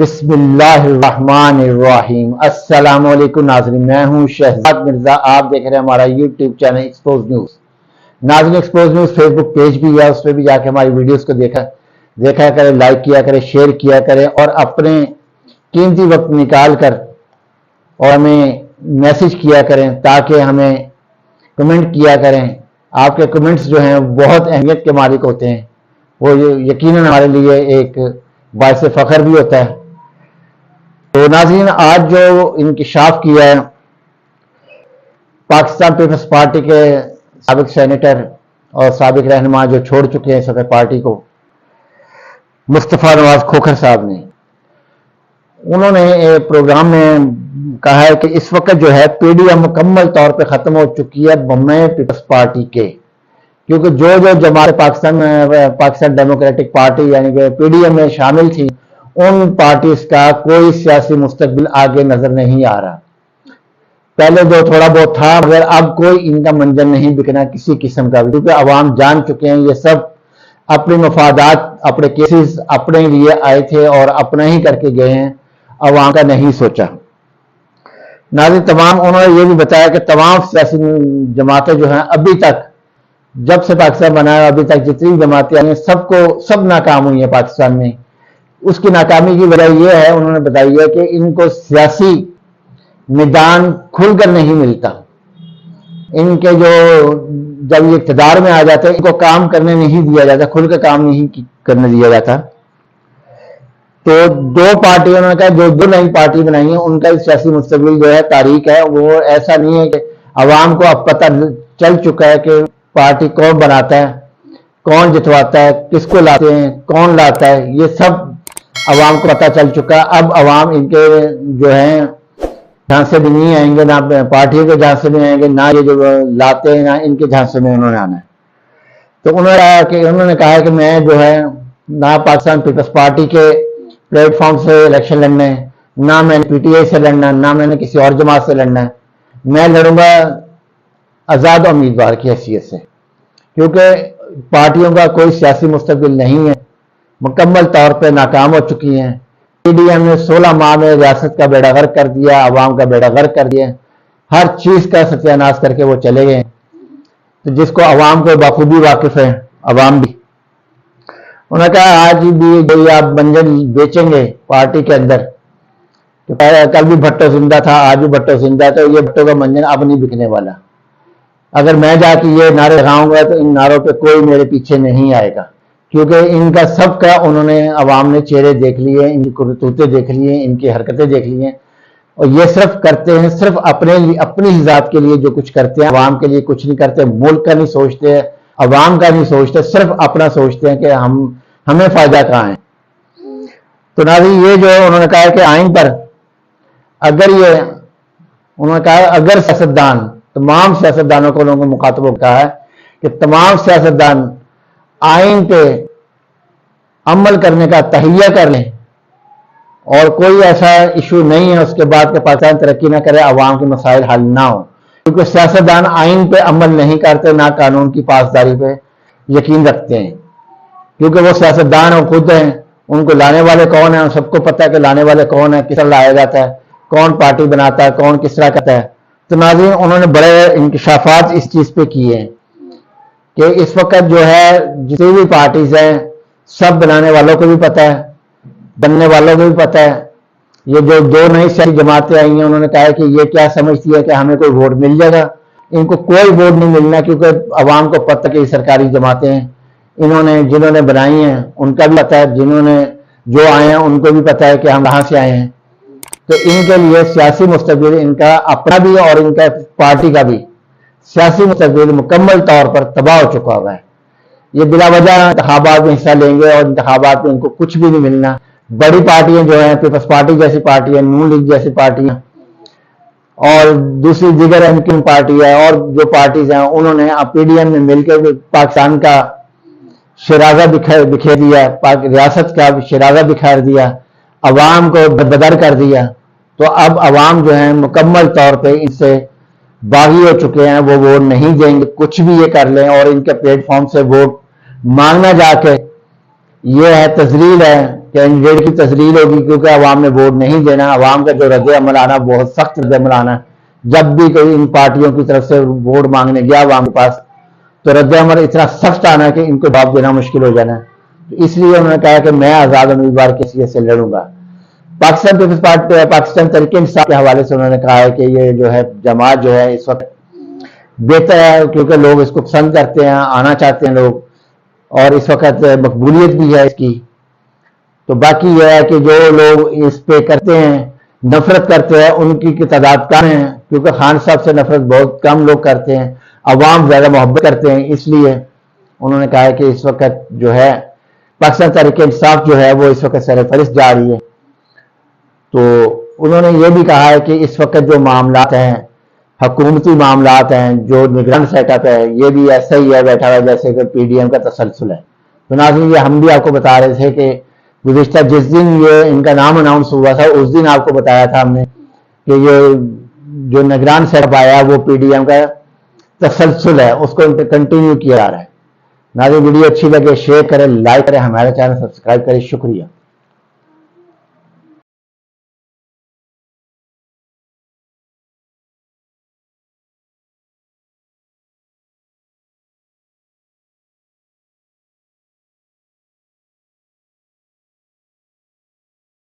بسم اللہ الرحمن الرحیم۔ السلام علیکم ناظرین، میں ہوں شہزاد مرزا، آپ دیکھ رہے ہیں ہمارا یوٹیوب چینل ایکسپوز نیوز۔ ناظرین، ایکسپوز نیوز فیس بک پیج بھی ہے، اس پہ بھی جا کے ہماری ویڈیوز کو دیکھا کریں، لائک کیا کریں، شیئر کیا کریں اور اپنے قیمتی وقت نکال کر اور ہمیں میسج کیا کریں تاکہ ہمیں کمنٹ کیا کریں۔ آپ کے کمنٹس جو ہیں بہت اہمیت کے مالک ہوتے ہیں، وہ یقیناً ہمارے لیے ایک باعث فخر بھی ہوتا ہے۔ تو ناظرین، آج جو انکشاف کیا ہے پاکستان پیپلز پارٹی کے سابق سینیٹر اور سابق رہنما جو چھوڑ چکے ہیں صدر پارٹی کو، مصطفیٰ نواز کھوکھر صاحب نے، انہوں نے ایک پروگرام میں کہا ہے کہ اس وقت جو ہے پی ڈی ایم مکمل طور پہ ختم ہو چکی ہے بمیں پیپلز پارٹی کے، کیونکہ جو جماعت پاکستان ڈیموکریٹک پارٹی یعنی کہ پی ڈی ایم میں شامل تھی، ان پارٹیز کا کوئی سیاسی مستقبل آگے نظر نہیں آ رہا۔ پہلے جو تھوڑا بہت تھا مگر اب کوئی ان کا منجر نہیں بکنا کسی قسم کا بھی، کیونکہ عوام جان چکے ہیں یہ سب اپنے مفادات، اپنے کیسز اپنے لیے آئے تھے اور اپنا ہی کر کے گئے ہیں، عوام کا نہیں سوچا۔ ناظرین، انہوں نے یہ بھی بتایا کہ تمام سیاسی جماعتیں جو ہیں ابھی تک، جب سے پاکستان بنا ہے ابھی تک جتنی جماعتیں آئی ہیں سب ناکام ہوئی ہیں پاکستان میں۔ اس کی ناکامی کی وجہ یہ ہے، انہوں نے بتائی ہے کہ ان کو سیاسی میدان کھل کر نہیں ملتا۔ ان کے جب یہ اقتدار میں آ جاتے ہیں ان کو کام کرنے نہیں دیا جاتا، کھل کے کام نہیں کرنے دیا جاتا۔ تو دو پارٹیوں نے کہا جو دو نئی پارٹی بنائی ہیں ان کا سیاسی مستقبل جو ہے تاریک ہے، وہ ایسا نہیں ہے کہ عوام کو اب پتہ چل چکا ہے کہ پارٹی کون بناتا ہے، کون جتواتا ہے، کس کو لاتے ہیں، کون لاتا ہے، یہ سب عوام کو پتہ چل چکا ہے۔ اب عوام ان کے جو ہیں جھانسے بھی نہیں آئیں گے، نہ پارٹیوں کے جھانسے میں آئیں گے، نہ یہ جو لاتے ہیں نہ ان کے جھانسے میں انہوں نے آنا ہے۔ تو انہوں نے کہا کہ میں جو ہے نہ پاکستان پیپلز پارٹی کے پلیٹ فارم سے الیکشن لڑنا ہے، نہ میں نے پی ٹی آئی سے لڑنا ہے، نہ میں نے کسی اور جماعت سے لڑنا ہے، میں لڑوں گا آزاد امیدوار کی حیثیت سے، کیونکہ پارٹیوں کا کوئی سیاسی مستقبل نہیں ہے، مکمل طور پہ ناکام ہو چکی ہیں۔ پی ڈی ایم نے 16 ماہ میں ریاست کا بیڑا غرق کر دیا، عوام کا بیڑا غرق کر دیا، ہر چیز کا ستیہ ناش کر کے وہ چلے گئے، تو جس کو عوام کو بخوبی واقف ہے، عوام بھی۔ انہوں نے کہا آج بھی جو آپ منجن بیچیں گے پارٹی کے اندر، کل بھی بھٹو زندہ تھا، آج بھی بھٹو زندہ ہے، تو یہ بھٹو کا منجن اب نہیں بکنے والا۔ اگر میں جا کے یہ نعرے لگاؤں گا تو ان نعروں پہ کوئی میرے پیچھے نہیں آئے گا، کیونکہ ان کا سب کا انہوں نے عوام نے چہرے دیکھ لیے، ان کی کرتوتیں دیکھ لیے، ان کی حرکتیں دیکھ لیے، اور یہ صرف کرتے ہیں صرف اپنی ذات کے لیے جو کچھ کرتے ہیں، عوام کے لیے کچھ نہیں کرتے، ملک کا نہیں سوچتے، عوام کا نہیں سوچتے، صرف اپنا سوچتے ہیں کہ ہمیں فائدہ کہاں ہے۔ تو ناظرین، یہ جو انہوں نے کہا کہ آئین پر انہوں نے کہا اگر سیاستدان، تمام سیاستدانوں کو لوگوں مخاطبوں کو کہا ہے کہ تمام سیاستدان آئین پہ عمل کرنے کا تہیہ کر لیں اور کوئی ایسا ایشو نہیں ہے اس کے بعد کہ پاکستان ترقی نہ کرے، عوام کے مسائل حل نہ ہو، کیونکہ سیاستدان آئین پہ عمل نہیں کرتے، نہ قانون کی پاسداری پہ یقین رکھتے ہیں، کیونکہ وہ سیاستدان اور خود ہیں، ان کو لانے والے کون ہیں، سب کو پتہ ہے کہ لانے والے کون ہیں، کس طرح لایا جاتا ہے، کون پارٹی بناتا ہے، کون کس طرح کرتا ہے۔ تو ناظرین، انہوں نے بڑے انکشافات اس چیز پہ کیے ہیں کہ اس وقت جو ہے جتنی بھی پارٹیز ہیں سب بنانے والوں کو بھی پتہ ہے، بننے والوں کو بھی پتہ ہے۔ یہ جو دو نئی سیاسی جماعتیں آئی ہیں، انہوں نے کہا ہے کہ یہ کیا سمجھتی ہے کہ ہمیں کوئی ووٹ مل جائے گا، ان کو کوئی ووٹ نہیں ملنا، کیونکہ عوام کو پتہ کہ یہ سرکاری جماعتیں ہیں، جنہوں نے بنائی ہیں ان کا بھی پتہ ہے، جو آئے ہیں ان کو بھی پتہ ہے کہ ہم کہاں سے آئے ہیں۔ تو ان کے لیے سیاسی مستقبل ان کا اپنا بھی اور ان کا پارٹی کا بھی سیاسی مستقبل مکمل طور پر تباہ ہو چکا ہوا ہے۔ یہ بلا وجہ انتخابات میں حصہ لیں گے اور انتخابات میں ان کو کچھ بھی نہیں ملنا۔ بڑی پارٹیاں جو ہیں، پیپلز پارٹی جیسی پارٹیاں، نون لیگ جیسی پارٹیاں اور دوسری دیگر امکن پارٹی ہے اور جو پارٹیز ہیں، انہوں نے پی ڈی ایم میں مل کے پاکستان کا شرازہ بکھیر دیا، ریاست کا شرازہ بکھیر دیا، عوام کو بدر کر دیا۔ تو اب عوام جو ہیں مکمل طور پہ ان سے باغی ہو چکے ہیں، وہ ووٹ نہیں دیں گے، کچھ بھی یہ کر لیں، اور ان کے پلیٹ فارم سے ووٹ مانگنا جا کے یہ ہے تزلیل ہے، کینڈیڈیٹ کی تزلیل ہوگی، کیونکہ عوام نے ووٹ نہیں دینا. عوام کا جو رد عمل آنا بہت سخت رد عمل آنا. جب بھی کوئی ان پارٹیوں کی طرف سے ووٹ مانگنے گیا عوام کے پاس تو رد عمل اتنا سخت آنا کہ ان کو جواب دینا مشکل ہو جانا. اس لیے انہوں نے کہا کہ میں آزاد امیدوار کی حیثیت سے لڑوں گا. پاکستان پیپلز پارٹی، پاکستان تحریک انصاف کے حوالے سے انہوں نے کہا ہے کہ یہ جو ہے جماعت جو ہے اس وقت بہتر ہے، کیونکہ لوگ اس کو پسند کرتے ہیں، آنا چاہتے ہیں لوگ، اور اس وقت مقبولیت بھی ہے اس کی. تو باقی یہ ہے کہ جو لوگ اس پہ کرتے ہیں، نفرت کرتے ہیں، ان کی تعداد کم ہے، کیونکہ خان صاحب سے نفرت بہت کم لوگ کرتے ہیں، عوام زیادہ محبت کرتے ہیں. اس لیے انہوں نے کہا ہے کہ اس وقت جو ہے پاکستان تحریک انصاف جو ہے وہ اس وقت سر فہرست جا رہی ہے. تو انہوں نے یہ بھی کہا ہے کہ اس وقت جو معاملات ہیں، حکومتی معاملات ہیں، جو نگران سیٹ اپ ہے، یہ بھی ایسا ہی ہے بیٹھا ہوا جیسے کہ پی ڈی ایم کا تسلسل ہے. تو ناظرین، یہ ہم بھی آپ کو بتا رہے تھے کہ گزشتہ جس دن یہ ان کا نام اناؤنس ہوا تھا اس دن آپ کو بتایا تھا ہم نے کہ یہ جو نگران سیٹ اپ آیا وہ پی ڈی ایم کا تسلسل ہے، اس کو کنٹینیو کیا جا رہا ہے. ناظرین، ویڈیو اچھی لگے شیئر کریں، لائک کریں، ہمارا چینل سبسکرائب کریں. شکریہ.